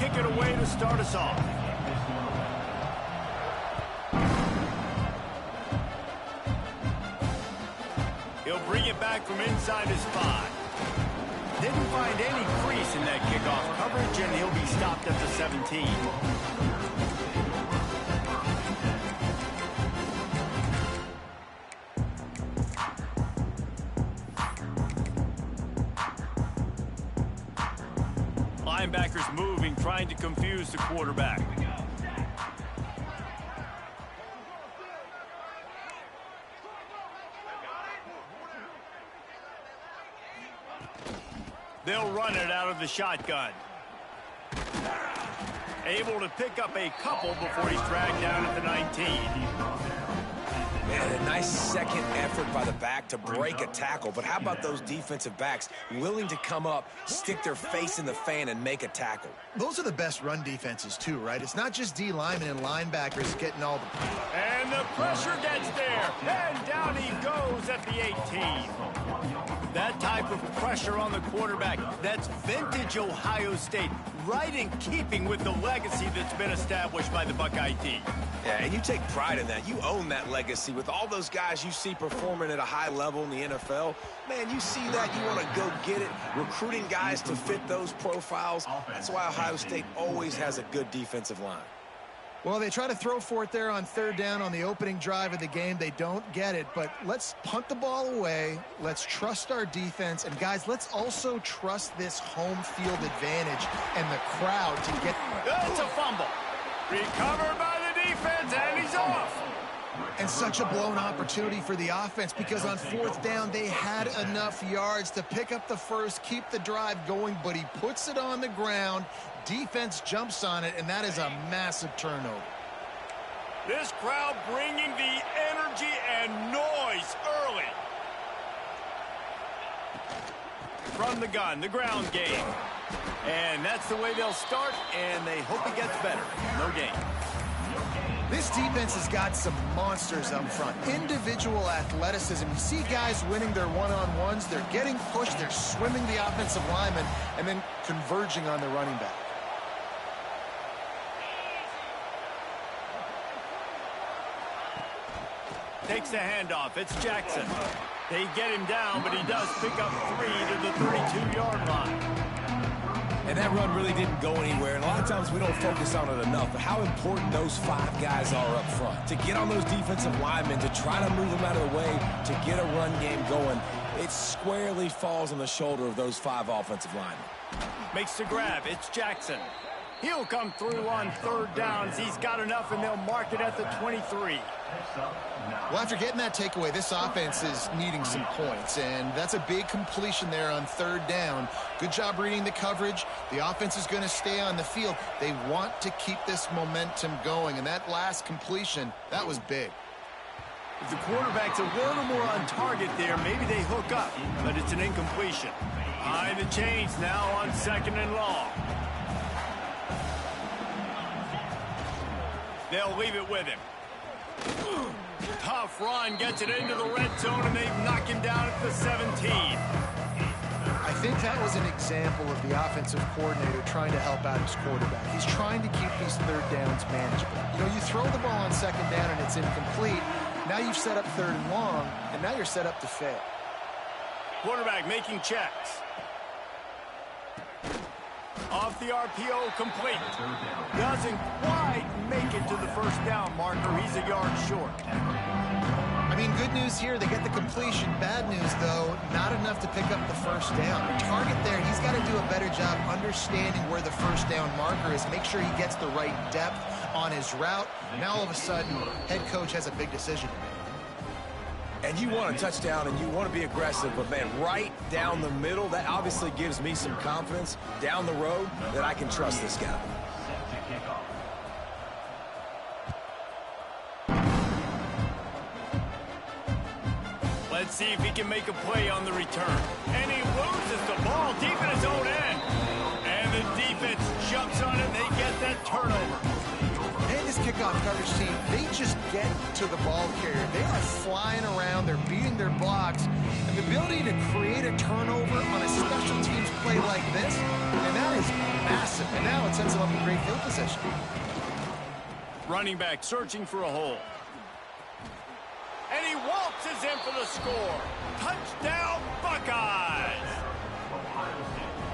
kick it away to start us off. He'll bring it back from inside his 5. Didn't find any crease in that kickoff coverage, and he'll be stopped at the 17. Linebackers moving, trying to confuse the quarterback. They'll run it out of the shotgun. Able to pick up a couple before he's dragged down at the 19. Man, a nice second effort by the back to break a tackle. But how about those defensive backs willing to come up, stick their face in the fan, and make a tackle? Those are the best run defenses, too, right? It's not just D linemen and linebackers getting all the... And the pressure gets there. And down he goes at the 18. That type of pressure on the quarterback, that's vintage Ohio State, right in keeping with the legacy that's been established by the Buckeye team. Yeah, and you take pride in that. You own that legacy with all those guys you see performing at a high level in the NFL. Man, you see that, you want to go get it, recruiting guys to fit those profiles. That's why Ohio State always has a good defensive line. Well, they try to throw for it there on third down on the opening drive of the game. They don't get it, but let's punt the ball away. Let's trust our defense. And, guys, let's also trust this home field advantage and the crowd to get... It's a fumble. Recovered by the defense, and he's off. And such a blown opportunity for the offense because on fourth down, they had enough yards to pick up the first, keep the drive going, but he puts it on the ground. Defense jumps on it, and that is a massive turnover. This crowd bringing the energy and noise early. From the gun, the ground game. And that's the way they'll start, and they hope it gets better. No gain. This defense has got some monsters up front. Individual athleticism. You see guys winning their one-on-ones. They're getting pushed. They're swimming the offensive lineman and then converging on the running back. Takes the handoff. It's Jackson. They get him down, but he does pick up 3 to the 32-yard line. And that run really didn't go anywhere, and a lot of times we don't focus on it enough, but how important those 5 guys are up front. To get on those defensive linemen, to try to move them out of the way, to get a run game going, it squarely falls on the shoulder of those 5 offensive linemen. Makes the grab. It's Jackson. He'll come through on third downs. He's got enough, and they'll mark it at the 23. Well, after getting that takeaway, this offense is needing some points, and that's a big completion there on third down. Good job reading the coverage. The offense is going to stay on the field. They want to keep this momentum going, and that last completion, that was big. If the quarterback's a little more on target there, maybe they hook up, but it's an incompletion. Behind the chains now on 2nd and long. They'll leave it with him. Tough run, gets it into the red zone, and they knock him down at the 17. I think that was an example of the offensive coordinator trying to help out his quarterback. He's trying to keep these third downs manageable. You know, you throw the ball on 2nd down and it's incomplete. Now you've set up 3rd and long, and now you're set up to fail. Quarterback making checks. Off the RPO, complete. Doesn't quite make it to the first down marker. He's a yard short. I mean, good news here. They get the completion. Bad news, though, not enough to pick up the first down. The target there, he's got to do a better job understanding where the first down marker is. Make sure he gets the right depth on his route. Now, all of a sudden, head coach has a big decision to make. And you want a touchdown and you want to be aggressive, but, man, right down the middle, that obviously gives me some confidence down the road that I can trust this guy. Let's see if he can make a play on the return. And he loses the ball deep in his own end. And the defense jumps on it, and they get that turnover. And this kickoff coverage team, they just get to the ball carrier. They are flying around. They're beating their blocks. And the ability to create a turnover on a special teams play like this, and that is massive. And now it sets them up Running back searching for a hole. And he waltzes in for the score. Touchdown, Buckeyes!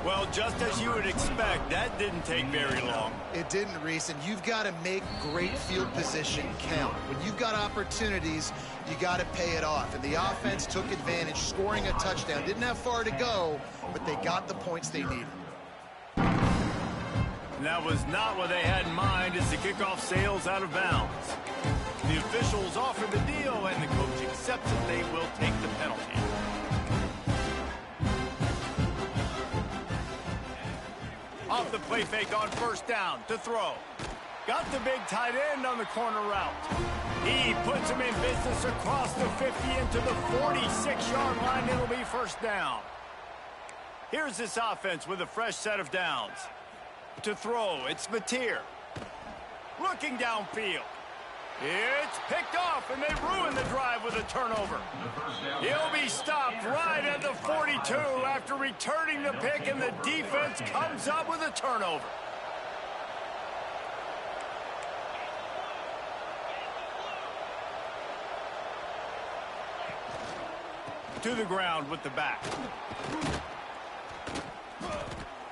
Well, just as you would expect, that didn't take very long. It didn't, Reese, and you've got to make great field position count. When you've got opportunities, you got to pay it off. And the offense took advantage, scoring a touchdown. Didn't have far to go, but they got the points they needed. And that was not what they had in mind as the kickoff sails out of bounds. The officials offer the deal, and the coach accepts that they will take the penalty. Off the play fake on first down to throw. Got the big tight end on the corner route. He puts him in business across the 50 into the 46-yard line. It'll be first down. Here's this offense with a fresh set of downs. To throw, it's Mateer. Looking downfield. It's picked off, and they ruin the drive with a turnover. He'll be stopped right at the 42 after returning the pick, and the defense comes up with a turnover. To the ground with the back.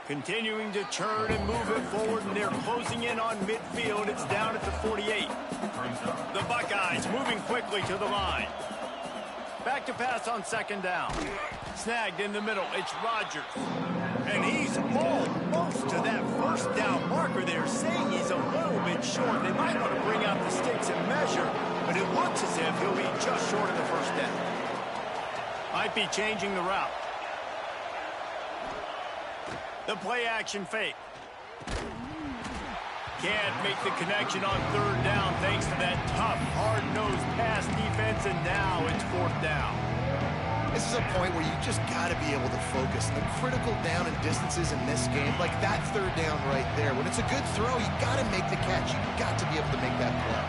Continuing to churn and move it forward, and they're closing in on midfield. It's down at the 48. The Buckeyes moving quickly to the line. Back to pass on second down. Snagged in the middle. It's Rodgers. And he's almost to that first down marker. They're saying he's a little bit short. They might want to bring out the sticks and measure, but it looks as if he'll be just short of the first down. Might be changing the route. The play action fake. Can't make the connection on third down thanks to that tough, hard-nosed pass defense, and now it's fourth down. This is a point where you just got to be able to focus. The critical down and distances in this game, like that third down right there. When it's a good throw, you got to make the catch. You got to be able to make that play.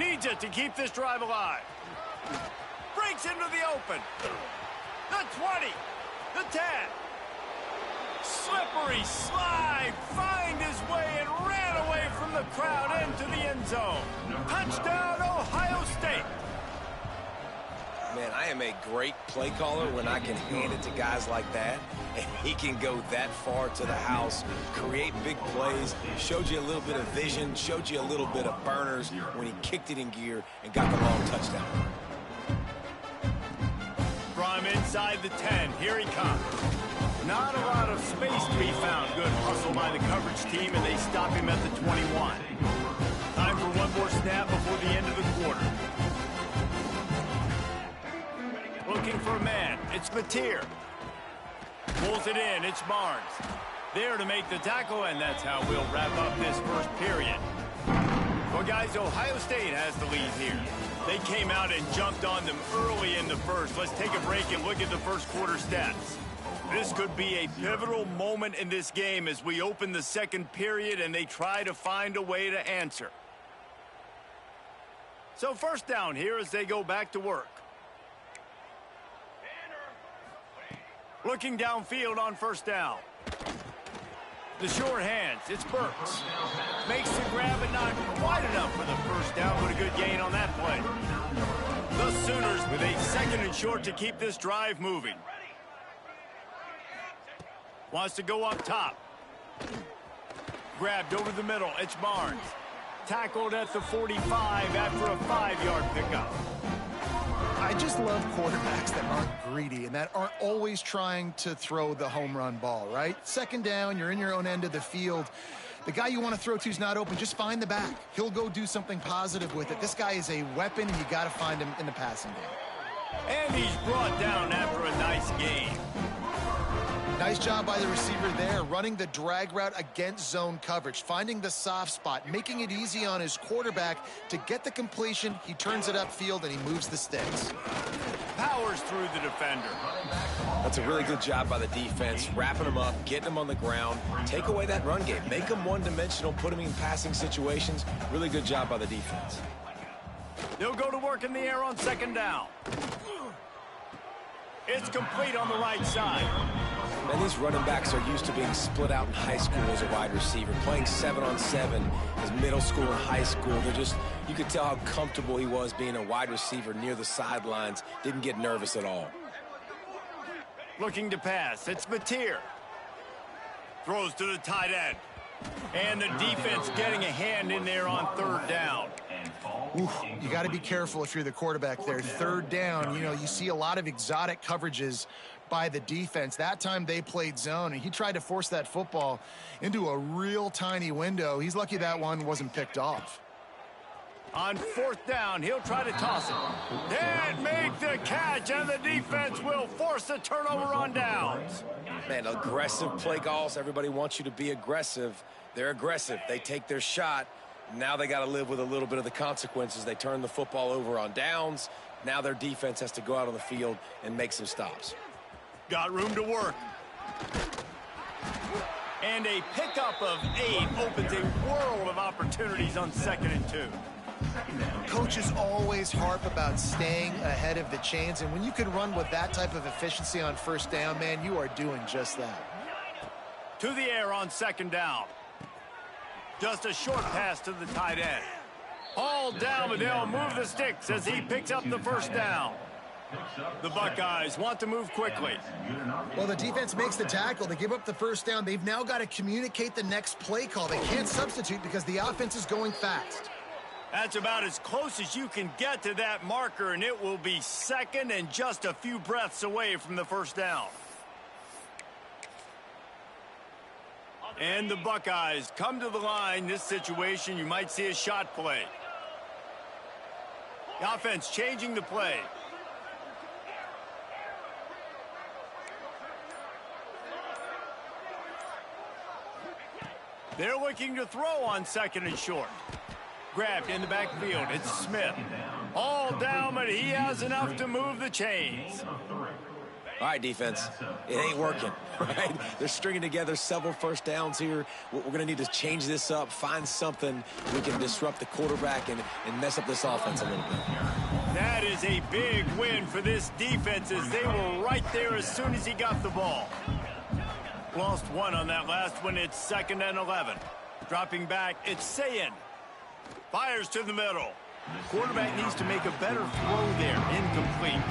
Needs it to keep this drive alive. Breaks into the open. The 20. The 10. Slippery slide, find his way and ran away from the crowd into the end zone. Touchdown, Ohio State. Man, I am a great play caller when I can hand it to guys like that, and he can go that far to the house, create big plays, showed you a little bit of vision, showed you a little bit of burners when he kicked it in gear and got the long touchdown. From inside the 10, here he comes. Not a lot of space to be found. Good hustle by the coverage team, and they stop him at the 21. Time for one more snap before the end of the quarter. Looking for a man. It's Mateer. Pulls it in. It's Barnes. There to make the tackle, and that's how we'll wrap up this first period. Well, guys, Ohio State has the lead here. They came out and jumped on them early in the first. Let's take a break and look at the first quarter stats. This could be a pivotal moment in this game as we open the second period and they try to find a way to answer. So first down here as they go back to work. Looking downfield on first down. The short hands, it's Burks. Makes the grab, but not quite enough for the first down, but a good gain on that play. The Sooners with a second and short to keep this drive moving. Wants to go up top. Grabbed over the middle. It's Barnes. Tackled at the 45 after a 5-yard pickup. I just love quarterbacks that aren't greedy and that aren't always trying to throw the home run ball, right? Second down, you're in your own end of the field. The guy you want to throw to is not open. Just find the back. He'll go do something positive with it. This guy is a weapon, and you got to find him in the passing game. And he's brought down after a nice game. Nice job by the receiver there, running the drag route against zone coverage, finding the soft spot, making it easy on his quarterback to get the completion. He turns it upfield, and he moves the sticks. Powers through the defender. That's a really good job by the defense, wrapping them up, getting them on the ground, take away that run game, make them one-dimensional, put them in passing situations. Really good job by the defense. They'll go to work in the air on second down. It's complete on the right side. And these running backs are used to being split out in high school as a wide receiver, playing 7-on-7 as middle school and high school. You could tell how comfortable he was being a wide receiver near the sidelines. Didn't get nervous at all. Looking to pass, it's Mateer. Throws to the tight end. And the defense getting a hand in there on third down. Oof, you got to be careful if you're the quarterback there. Third down, you see a lot of exotic coverages by the defense. That time they played zone, and he tried to force that football into a real tiny window. He's lucky that one wasn't picked off. On fourth down, he'll try to toss it. And make the catch, and the defense will force the turnover on downs. Man, aggressive play calls. Everybody wants you to be aggressive. They're aggressive. They take their shot. Now they got to live with a little bit of the consequences. They turn the football over on downs. Now their defense has to go out on the field and make some stops. Got room to work. And a pickup of 8 opens a world of opportunities on 2nd and 2. Coaches always harp about staying ahead of the chains, and when you can run with that type of efficiency on first down, man, you are doing just that. To the air on 2nd down. Just a short pass to the tight end. All down, but they'll move the sticks as he picks up the first down. The Buckeyes want to move quickly. Well, the defense makes the tackle. They give up the first down. They've now got to communicate the next play call. They can't substitute because the offense is going fast. That's about as close as you can get to that marker, and it will be 2nd and just a few breaths away from the first down. And the Buckeyes come to the line. This situation, you might see a shot play. The offense changing the play. They're looking to throw on 2nd and short. Grabbed in the backfield. It's Smith. All down, but he has enough to move the chains. All right, defense, it ain't working, right? They're stringing together several first downs here. We're going to need to change this up, find something we can disrupt the quarterback and mess up this offense a little bit. That is a big win for this defense as they were right there as soon as he got the ball. Lost 1 on that last one. It's 2nd and 11. Dropping back, it's Sayin. Fires to the middle. Quarterback needs to make a better throw there. Incomplete.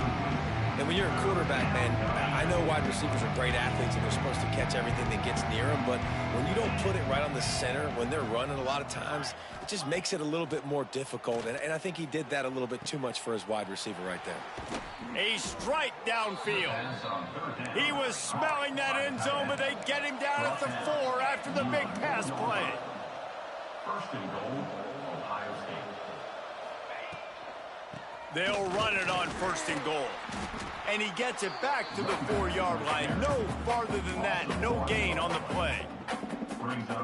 And when you're a quarterback, man, I know wide receivers are great athletes and they're supposed to catch everything that gets near them, but when you don't put it right on the center, when they're running a lot of times, it just makes it a little bit more difficult. And I think he did that a little bit too much for his wide receiver right there. A strike downfield. He was smelling that end zone, but they get him down at the 4 after the big pass play. 1st and goal, Ohio State. They'll run it on 1st and goal. And he gets it back to the 4-yard line. No farther than that. No gain on the play.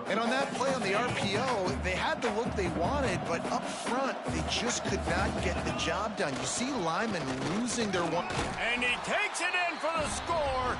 And on that play on the RPO, they had the look they wanted, but up front, they just could not get the job done. You see Lyman losing their one. And he takes it in for the score.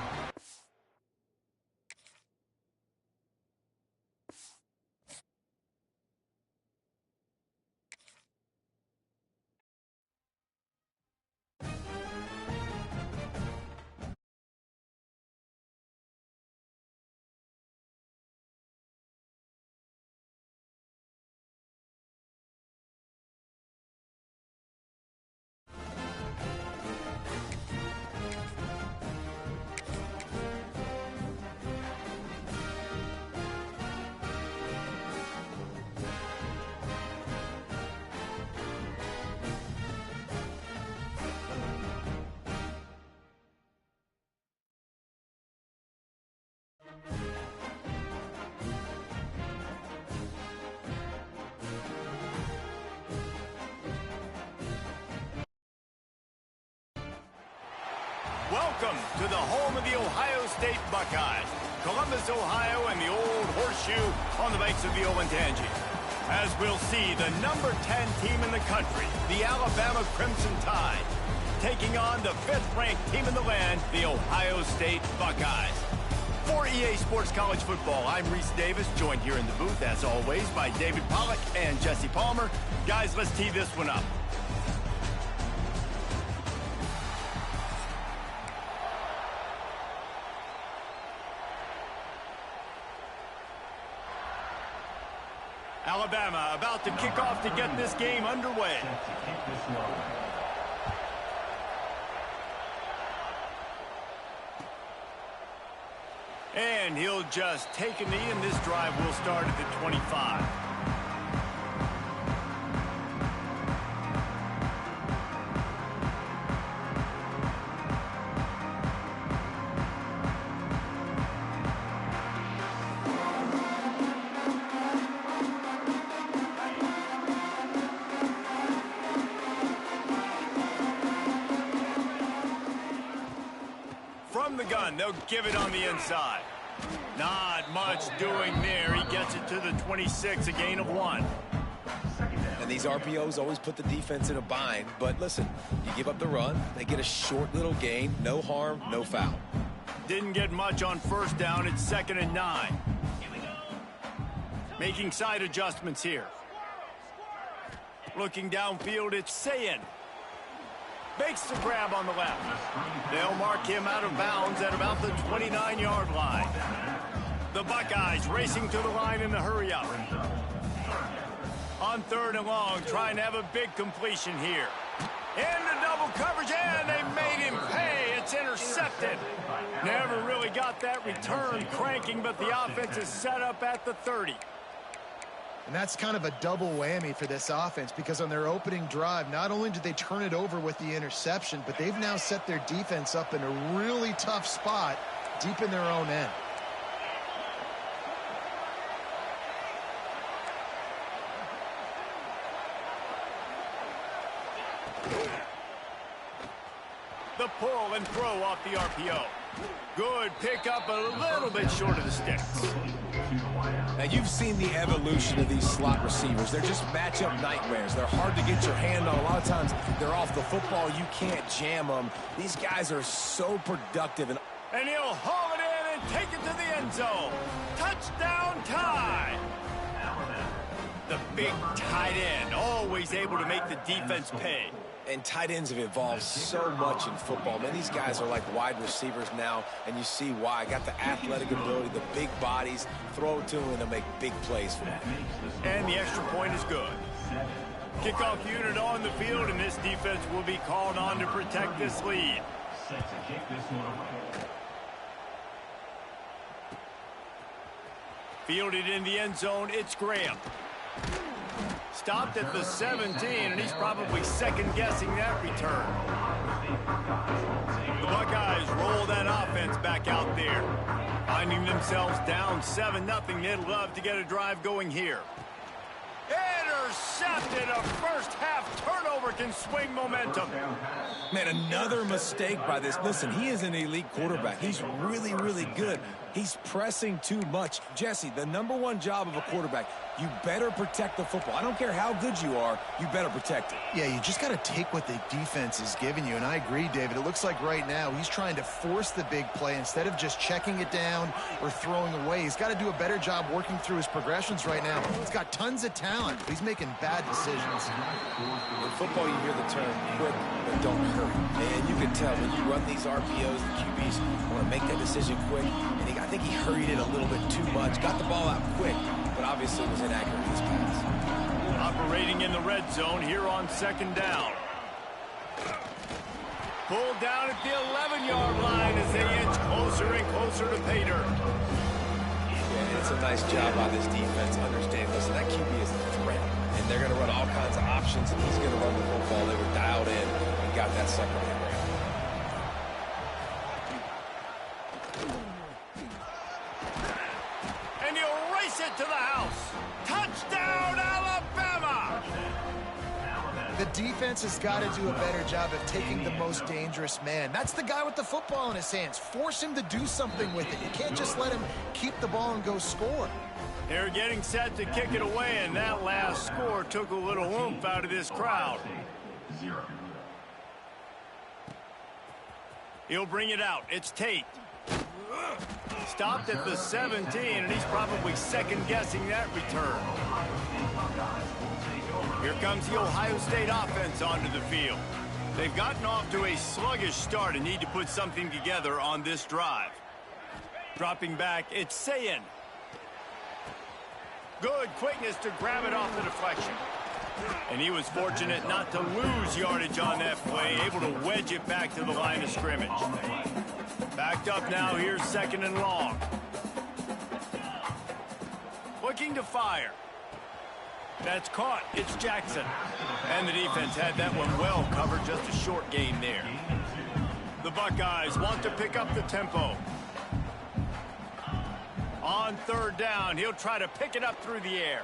Welcome to the home of the Ohio State Buckeyes, Columbus, Ohio, and the old horseshoe on the banks of the Olentangy. As we'll see, the number 10 team in the country, the Alabama Crimson Tide, taking on the 5th-ranked team in the land, the Ohio State Buckeyes. For EA Sports College Football, I'm Reese Davis, joined here in the booth, as always, by David Pollack and Jesse Palmer. Guys, let's tee this one up. Alabama about to kick off to get this game underway. And he'll just take a knee, and this drive will start at the 25. From the gun, they'll give it on the inside. Not much doing there. He gets it to the 26, a gain of 1. And these RPOs always put the defense in a bind. But listen, you give up the run, they get a short little gain. No harm, no foul. Didn't get much on first down. It's 2nd and 9. Making side adjustments here. Looking downfield, it's Sayin. Makes the grab on the left. They'll mark him out of bounds at about the 29-yard line. The Buckeyes racing to the line in the hurry-up. On 3rd and long, trying to have a big completion here. Into double coverage, and they made him pay. It's intercepted. Never really got that return cranking, but the offense is set up at the 30. And that's kind of a double whammy for this offense, because on their opening drive, not only did they turn it over with the interception, but they've now set their defense up in a really tough spot deep in their own end. The pull and throw off the RPO. Good pickup, a little bit short of the sticks. Now, you've seen the evolution of these slot receivers. They're just matchup nightmares. They're hard to get your hand on. A lot of times, they're off the football. You can't jam them. These guys are so productive. And he'll haul it in and take it to the end zone. Touchdown tie. The big tight end, always able to make the defense pay. And tight ends have evolved so much in football. Man, these guys are like wide receivers now, and you see why. Got the athletic ability, the big bodies, throw it to them, and they'll make big plays for them. And the extra point is good. Kickoff unit on the field, and this defense will be called on to protect this lead. Fielded in the end zone, it's Graham. Stopped at the 17, and he's probably second-guessing that return. The Buckeyes roll that offense back out there. Finding themselves down 7-0, they'd love to get a drive going here. Intercepted. A first-half turnover can swing momentum. Man, another mistake by this. Listen, he is an elite quarterback. He's really, really good. He's pressing too much. Jesse, the #1 job of a quarterback, you better protect the football. I don't care how good you are, you better protect it. Yeah, you just got to take what the defense is giving you, and I agree, David. It looks like right now he's trying to force the big play instead of just checking it down or throwing away. He's got to do a better job working through his progressions right now. He's got tons of talent, but he's making bad decisions. In football, you hear the term quick, but don't hurry. And you can tell when you run these RPOs, the QBs want to make that decision quick, and I think he hurried it a little bit too much. Got the ball out quick, but obviously was inaccurate in his pass. Operating in the red zone here on 2nd down. Pulled down at the 11-yard line as they inch closer and closer to pay dirt. Yeah, it's a nice job by this defense. Understand, listen, that QB is a threat, and they're going to run all kinds of options, and he's going to run the football. They were dialed in and got that sucker in there. It to the house. Touchdown, Alabama! The defense has got to do a better job of taking the most dangerous man. That's the guy with the football in his hands. Force him to do something with it. You can't just let him keep the ball and go score. They're getting set to kick it away, and that last score took a little oomph out of this crowd. He'll bring it out. It's Tate. Stopped at the 17, and he's probably second-guessing that return. Here comes the Ohio State offense onto the field. They've gotten off to a sluggish start and need to put something together on this drive. Dropping back, it's Sayin. Good quickness to grab it off the deflection. And he was fortunate not to lose yardage on that play, able to wedge it back to the line of scrimmage. Backed up now, here's 2nd and long. Looking to fire. That's caught. It's Jackson. And the defense had that one well covered, just a short gain there. The Buckeyes want to pick up the tempo. On 3rd down, he'll try to pick it up through the air.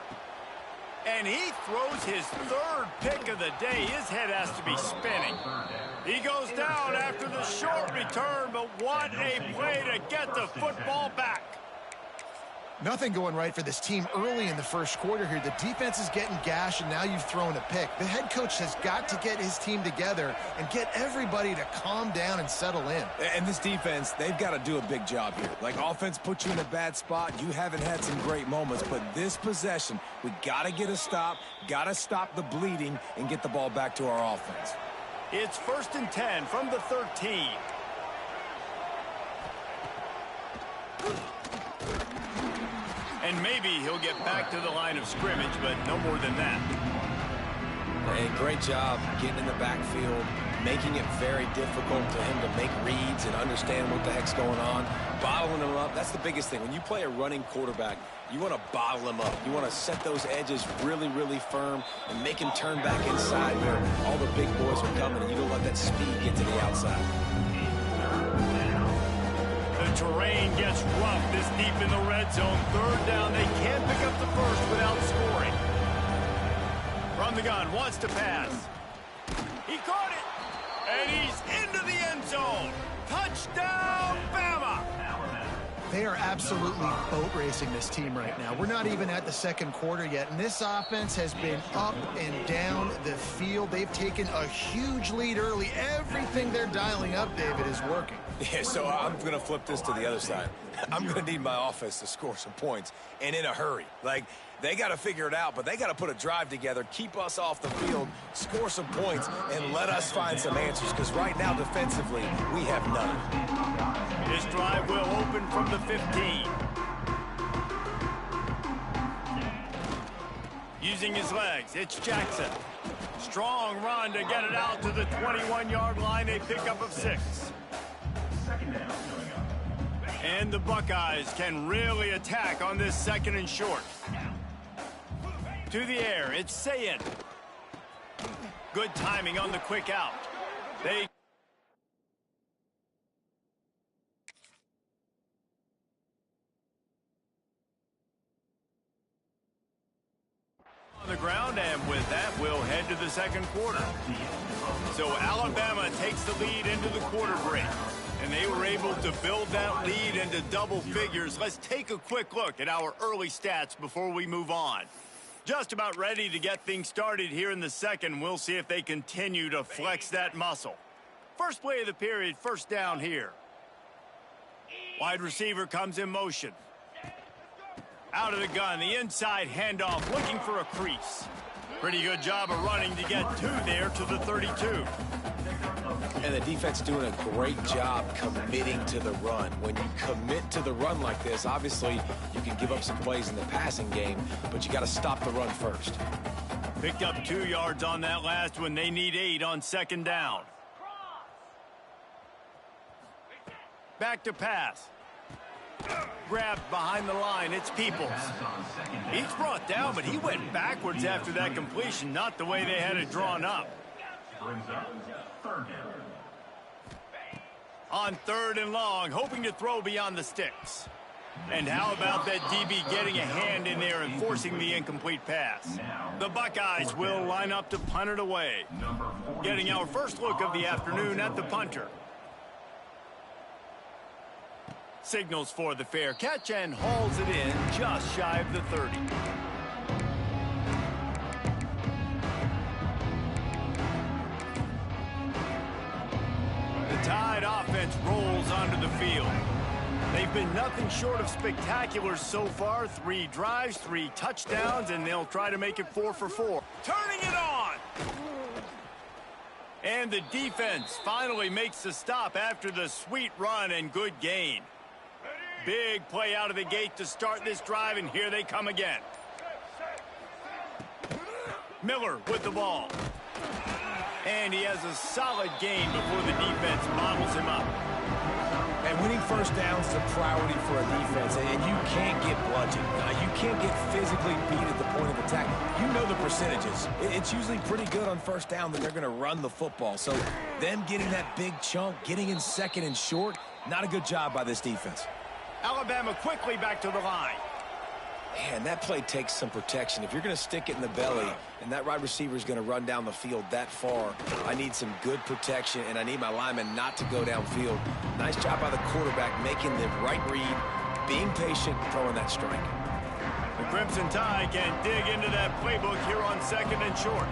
And he throws his 3rd pick of the day. His head has to be spinning. He goes down after the short return, but what a play to get the football back. Nothing going right for this team early in the first quarter here. The defense is getting gashed, and now you've thrown a pick. The head coach has got to get his team together and get everybody to calm down and settle in. And this defense, they've got to do a big job here. Like, offense puts you in a bad spot. You haven't had some great moments, but this possession, we got to get a stop, got to stop the bleeding, and get the ball back to our offense. It's 1st and 10 from the 13. And maybe he'll get back to the line of scrimmage, but no more than that. Hey, great job getting in the backfield, making it very difficult to him to make reads and understand what the heck's going on, bottling him up. That's the biggest thing. When you play a running quarterback, you want to bottle him up. You want to set those edges really, really firm and make him turn back inside where all the big boys are coming, and you don't let that speed get to the outside. The terrain gets rough this deep in the red zone. 3rd down, they can't pick up the first without scoring. From the gun, wants to pass. He caught it, and he's into the end zone. Touchdown, Bama! They are absolutely boat racing this team right now. We're not even at the 2nd quarter yet, and this offense has been up and down the field. They've taken a huge lead early. Everything they're dialing up, David, is working. Yeah, so I'm going to flip this to the other side. I'm going to need my offense to score some points, and in a hurry. Like, they got to figure it out, but they got to put a drive together, keep us off the field, score some points, and let us find some answers, because right now, defensively, we have none. This drive will open from the 15. Using his legs, it's Jackson. Strong run to get it out to the 21-yard line, a pickup of 6. And the Buckeyes can really attack on this 2nd and short. To the air, it's Sayin. Good timing on the quick out. On the ground, and with that, we'll head to the 2nd quarter. So Alabama takes the lead into the quarter break. And they were able to build that lead into double figures. Let's take a quick look at our early stats before we move on. Just about ready to get things started here in the 2nd. We'll see if they continue to flex that muscle. First play of the period, 1st down here. Wide receiver comes in motion. Out of the gun, the inside handoff, looking for a crease. Pretty good job of running to get 2 there to the 32. And the defense doing a great job committing to the run. When you commit to the run like this, obviously you can give up some plays in the passing game, but you got to stop the run first. Picked up 2 yards on that last one. They need 8 on 2nd down. Back to pass. Grabbed behind the line. It's Peoples. He's brought down, but he went backwards after that completion, not the way they had it drawn up. Brings up 3rd down. On 3rd and long, hoping to throw beyond the sticks. And how about that DB getting a hand in there and forcing the incomplete pass? The Buckeyes will line up to punt it away. Getting our first look of the afternoon at the punter. Signals for the fair catch and hauls it in just shy of the 30. The Tide offense rolls onto the field. They've been nothing short of spectacular so far. 3 drives, 3 touchdowns, and they'll try to make it 4 for 4. Turning it on! And the defense finally makes the stop after the sweet run and good gain. Big play out of the gate to start this drive, and here they come again. Miller with the ball. And he has a solid gain before the defense bottles him up. And winning first downs is a priority for a defense, and you can't get bludgeoned. You can't get physically beat at the point of attack. You know the percentages. It's usually pretty good on first down that they're going to run the football. So them getting that big chunk, getting in second and short, not a good job by this defense. Alabama quickly back to the line. Man, that play takes some protection. If you're going to stick it in the belly and that wide receiver is going to run down the field that far, I need some good protection, and I need my lineman not to go downfield. Nice job by the quarterback making the right read, being patient, throwing that strike. The Crimson Tide can dig into that playbook here on second and short.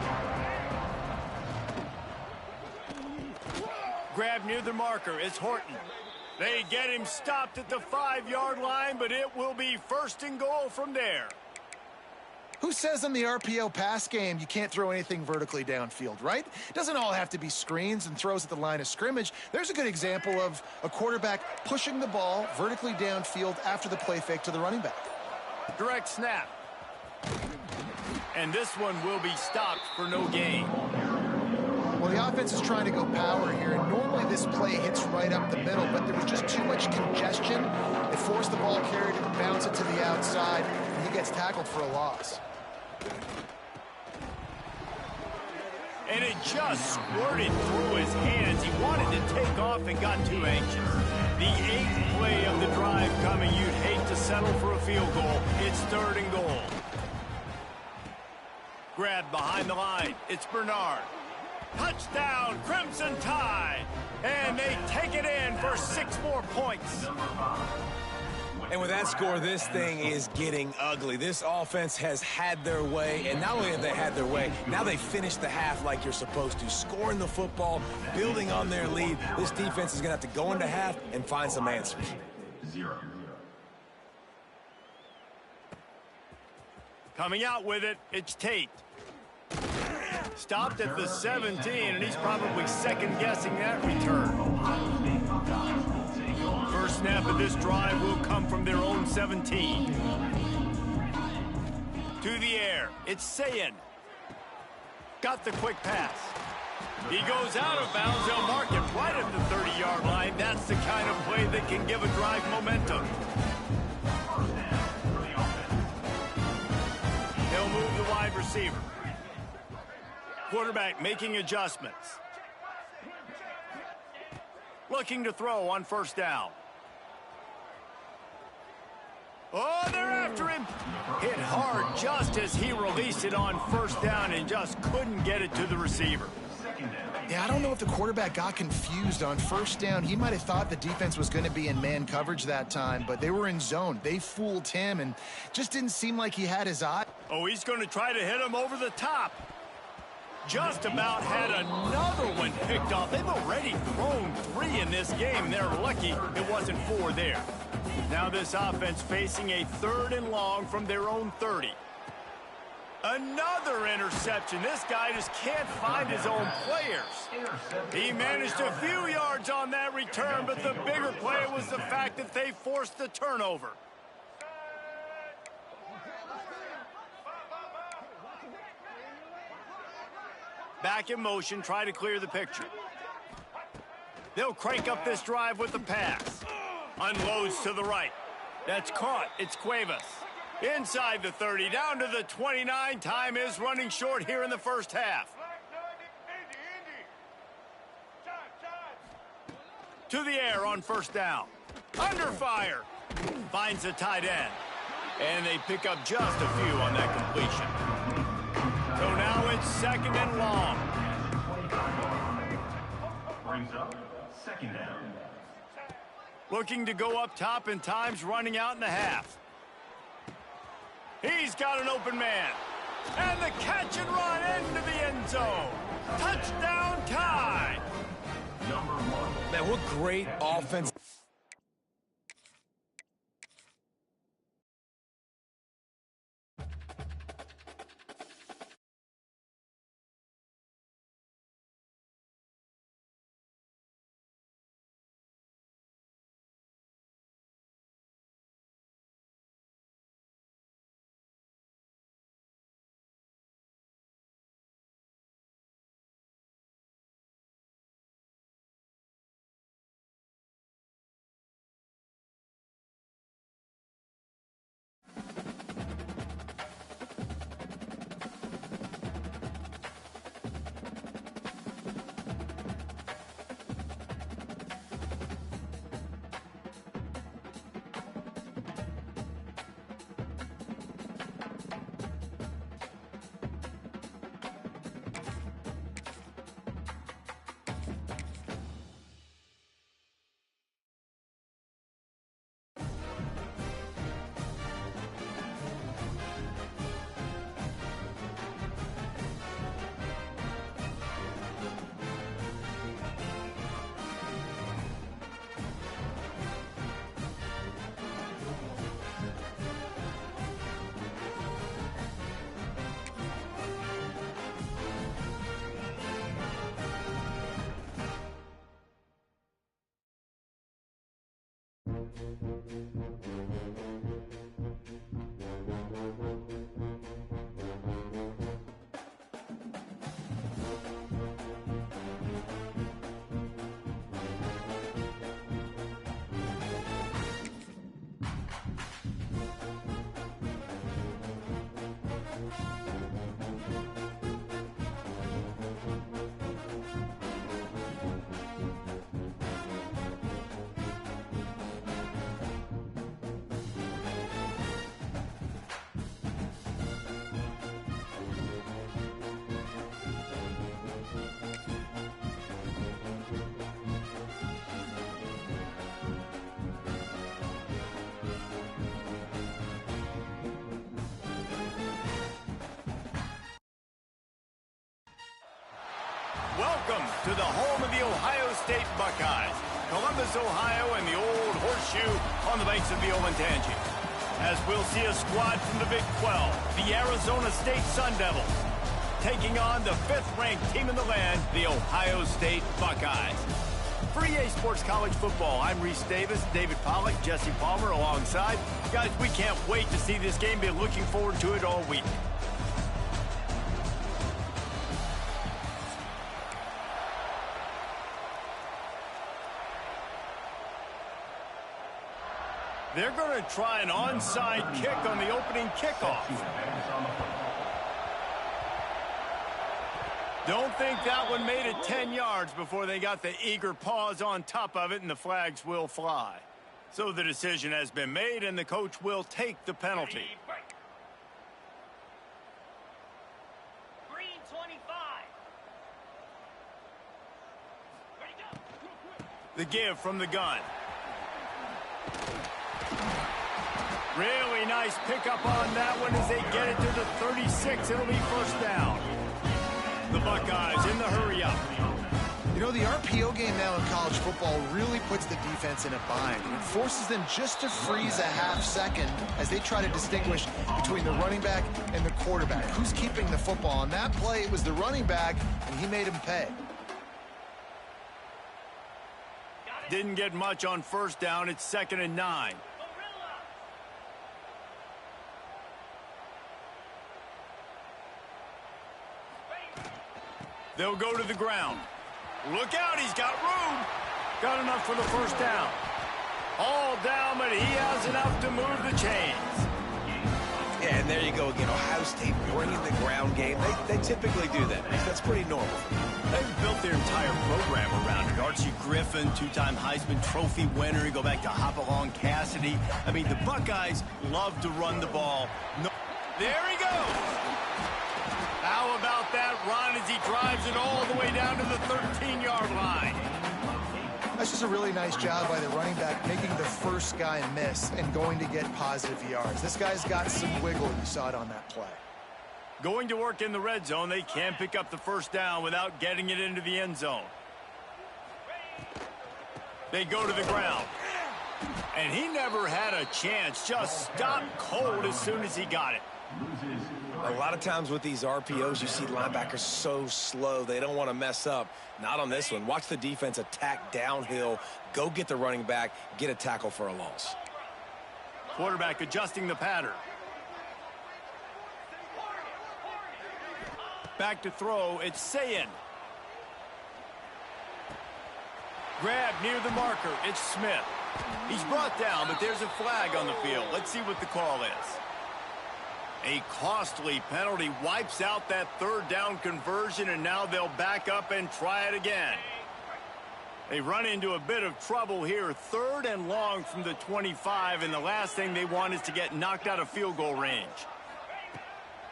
Grab near the marker is Horton. They get him stopped at the 5-yard line, but it will be first and goal from there. Who says in the RPO pass game you can't throw anything vertically downfield, right? It doesn't all have to be screens and throws at the line of scrimmage. There's a good example of a quarterback pushing the ball vertically downfield after the play fake to the running back. Direct snap. And this one will be stopped for no gain. Well, the offense is trying to go power here, and normally this play hits right up the middle, but there was just too much congestion. It forced the ball carrier to bounce it to the outside, and he gets tackled for a loss. And it just squirted through his hands. He wanted to take off and got too anxious. The 8th play of the drive coming. You'd hate to settle for a field goal. It's third and goal. Grabbed behind the line. It's Bernard. Touchdown, Crimson Tide. And they take it in for 6 more points. And with that score, this thing is getting ugly. This offense has had their way, and not only have they had their way, now they finished the half like you're supposed to, scoring the football, building on their lead. This defense is going to have to go into half and find some answers. 0. Coming out with it, it's Tate. Stopped at the 17, and he's probably second-guessing that return. First snap of this drive will come from their own 17. To the air, it's Sayin. Got the quick pass. He goes out of bounds. They'll mark it right at the 30-yard line. That's the kind of play that can give a drive momentum. He'll move the wide receiver. Quarterback making adjustments. Looking to throw on first down. Oh, they're after him. Hit hard just as he released it on first down and just couldn't get it to the receiver. Yeah, I don't know if the quarterback got confused on first down. He might have thought the defense was going to be in man coverage that time, but they were in zone. They fooled him and just didn't seem like he had his eye. Oh, he's going to try to hit him over the top. Just about had another one picked off. They've already thrown 3 in this game. They're lucky it wasn't 4 there. Now this offense facing a 3rd and long from their own 30. Another interception. This guy just can't find his own players. He managed a few yards on that return, but the bigger play was the fact that they forced the turnover. Back in motion, try to clear the picture. They'll crank up this drive with the pass. Unloads to the right. That's caught. It's Cuevas. Inside the 30, down to the 29. Time is running short here in the first half. To the air on first down. Under fire. Finds the tight end. And they pick up just a few on that completion. So now it's 2nd and long. Brings up 2nd down. Looking to go up top, and time's running out in the half. He's got an open man. And the catch and run into the end zone. Touchdown Tide. Number 1. Man, what great offense. Welcome to the home of the Ohio State Buckeyes, Columbus, Ohio, and the old horseshoe on the banks of the Olentangy. As we'll see a squad from the Big 12, the Arizona State Sun Devils, taking on the 5th-ranked team in the land, the Ohio State Buckeyes. For EA Sports College Football, I'm Reese Davis, David Pollack, Jesse Palmer alongside. Guys, we can't wait to see this game. Been looking forward to it all week. They're going to try an onside kick on the opening kickoff. Don't think that one made it 10 yards before they got the eager paws on top of it, and the flags will fly. So the decision has been made, and the coach will take the penalty. Green 25. Ready, go. The give from the gun. Really nice pickup on that one as they get it to the 36. It'll be first down. The Buckeyes in the hurry-up. You know, the RPO game now in college football really puts the defense in a bind. It forces them just to freeze a half second as they try to distinguish between the running back and the quarterback. Who's keeping the football? On that play, it was the running back, and he made him pay. Didn't get much on first down. It's 2nd and 9. They'll go to the ground. Look out, he's got room. Got enough for the first down. All down, but he has enough to move the chains. Yeah, and there you go again. Ohio State bringing the ground game. They typically do that. That's pretty normal. They've built their entire program around it. Archie Griffin, 2-time Heisman Trophy winner. You go back to Hopalong Cassidy. I mean, the Buckeyes love to run the ball. No. There he goes. How about that run as he drives it all the way down to the 13-yard line? That's just a really nice job by the running back, making the first guy miss and going to get positive yards. This guy's got some wiggle. You saw it on that play. Going to work in the red zone. They can't pick up the first down without getting it into the end zone. They go to the ground. And he never had a chance. Just stopped cold as soon as he got it. A lot of times with these RPOs, you see linebackers so slow, they don't want to mess up. Not on this one. Watch the defense attack downhill, go get the running back, get a tackle for a loss. Quarterback adjusting the pattern. Back to throw, it's Sayin. Grab near the marker, it's Smith. He's brought down, but there's a flag on the field. Let's see what the call is. A costly penalty wipes out that third down conversion, and now they'll back up and try it again. They run into a bit of trouble here. 3rd and long from the 25, and the last thing they want is to get knocked out of field goal range.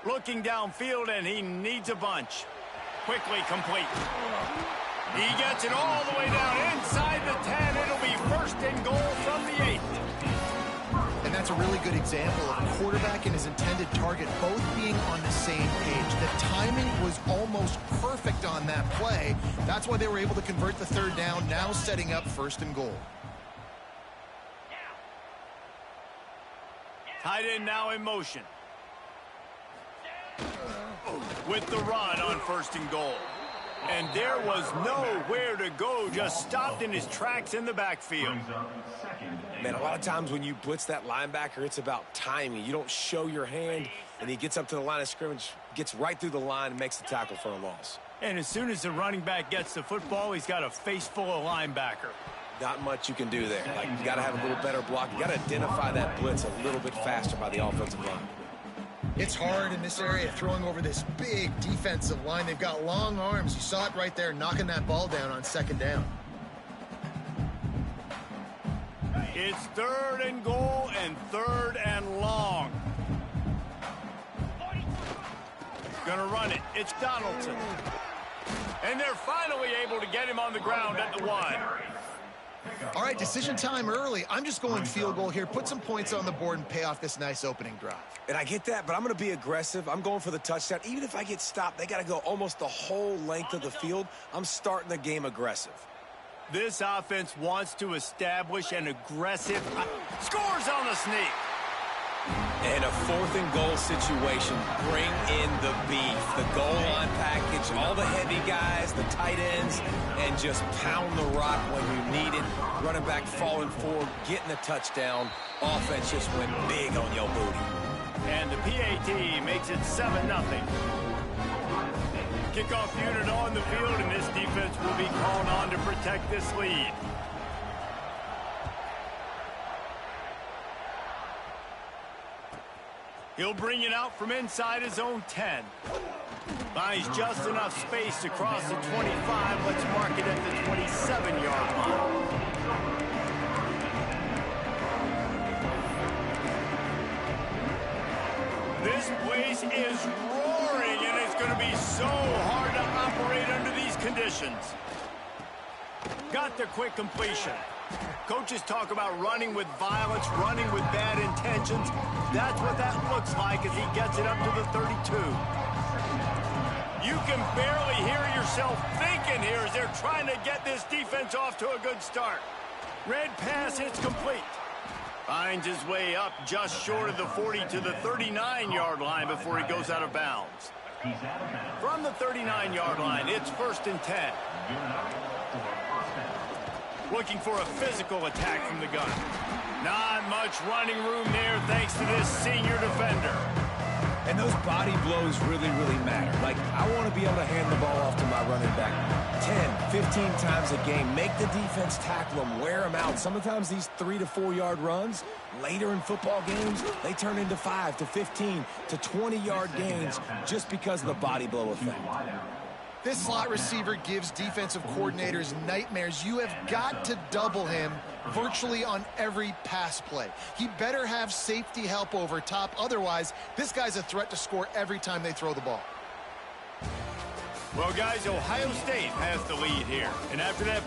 Looking downfield, and he needs a bunch. Quickly complete. He gets it all the way down inside the 10. It'll be 1st and goal from the 8. And that's a really good example of a quarterback and his intended target both being on the same page. The timing was almost perfect on that play. That's why they were able to convert the 3rd down, now setting up 1st and goal. Tight end now in motion. With the run on 1st and goal. And there was nowhere to go, just stopped in his tracks in the backfield. Man, a lot of times when you blitz that linebacker, it's about timing. You don't show your hand, and he gets up to the line of scrimmage, gets right through the line, and makes the tackle for a loss. And as soon as the running back gets the football, he's got a face full of linebacker. Not much you can do there. Like, you got to have a little better block. You got to identify that blitz a little bit faster by the offensive line. It's hard in this area throwing over this big defensive line. They've got long arms. You saw it right there, knocking that ball down on second down. It's 3rd and goal and 3rd and long. Gonna run it. It's Donaldson. And they're finally able to get him on the ground at the 1. All right, decision time early. I'm just going field goal here. Put some points on the board and pay off this nice opening drive. And I get that, but I'm going to be aggressive. I'm going for the touchdown. Even if I get stopped, they got to go almost the whole length of the field. I'm starting the game aggressive. This offense wants to establish an aggressive... Scores on the sneak. And a 4th and goal situation. Bring in the beef. The goal line package, all the heavy guys, the tight ends, and just pound the rock when you need it. Running back falling forward, getting the touchdown. Offense just went big on your booty. And the PAT makes it 7-0. Kickoff unit on the field, and this defense will be called on to protect this lead. He'll bring it out from inside his own 10. Finds just enough space to cross the 25. Let's mark it at the 27-yard line. This place is roaring, and it's going to be so hard to operate under these conditions. Got the quick completion. Coaches talk about running with violence, running with bad intentions. That's what that looks like as he gets it up to the 32. You can barely hear yourself thinking here as they're trying to get this defense off to a good start. Red pass hits complete. Finds his way up just short of the 40 to the 39-yard line before he goes out of bounds. From the 39-yard line, it's 1st and 10. Looking for a physical attack from the gun. Not much running room there thanks to this senior defender. And those body blows really, really matter. Like, I want to be able to hand the ball off to my running back 10, 15 times a game. Make the defense tackle them, wear them out. Sometimes these 3 to 4 yard runs, later in football games, they turn into 5 to 15 to 20-yard gains just because of the body blow effect. This slot receiver gives defensive coordinators nightmares. You have got to double him virtually on every pass play. He better have safety help over top. Otherwise, this guy's a threat to score every time they throw the ball. Well, guys, Ohio State has the lead here. And after that